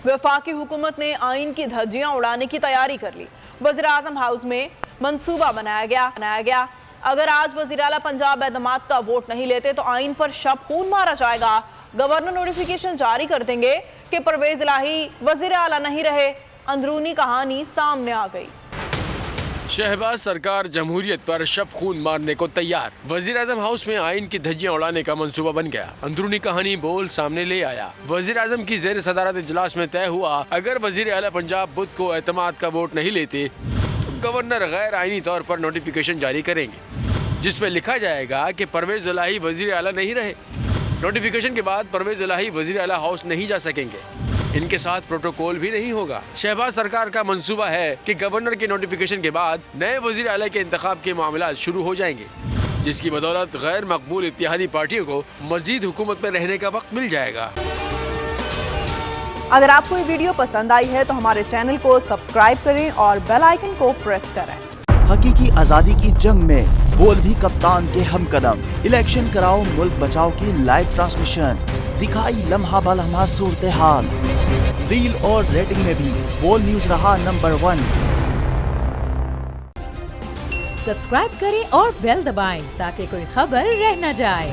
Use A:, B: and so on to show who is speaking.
A: वफाकी हुकूमत ने आइन की धज्जियां उड़ाने की तैयारी कर ली। वज़ीर आज़म हाउस में मंसूबा बनाया गया। अगर आज वज़ीर आला पंजाब एतमाद का वोट नहीं लेते तो आइन पर शब खून मारा जाएगा। गवर्नर नोटिफिकेशन जारी कर देंगे कि परवेज इलाही वज़ीर आला नहीं रहे। अंदरूनी कहानी सामने आ गई।
B: शहबाज सरकार जमहूरियत पर शब खून मारने को तैयार। वजीर आजम हाउस में आइन की धज्जियां उड़ाने का मंसूबा बन गया। अंदरूनी कहानी बोल सामने ले आया। वजीर आजम की जेर सदारत इजलास में तय हुआ, अगर वजीर आला पंजाब बुध को एतमाद का वोट नहीं लेते तो गवर्नर गैर आइनी तौर पर नोटिफिकेशन जारी करेंगे, जिसमें लिखा जाएगा कि परवेज इलाही वजीर आला नहीं रहे। नोटिफिकेशन के बाद परवेज इलाही वजीर आला हाउस नहीं जा सकेंगे। इनके साथ प्रोटोकॉल भी नहीं होगा। शहबाज सरकार का मंसूबा है कि गवर्नर के नोटिफिकेशन के बाद नए वजीर आला के इंतखाब के मामलात शुरू हो जाएंगे, जिसकी बदौलत गैर मकबूल इत्तेहादी पार्टियों को मजीद हुकूमत में रहने का वक्त मिल जाएगा।
A: अगर आपको ये वीडियो पसंद आई है तो हमारे चैनल को सब्सक्राइब करें और बेल आइकन को प्रेस करें।
C: हकीकी आजादी की जंग में बोल भी कप्तान के हमकदम। इलेक्शन कराओ मुल्क बचाओ की लाइव ट्रांसमिशन दिखाई लम्हा बलम्हा सूरत हाल। रील और रेटिंग में भी बोल न्यूज रहा नंबर 1।
D: सब्सक्राइब करें और बेल दबाएं ताकि कोई खबर रह न जाए।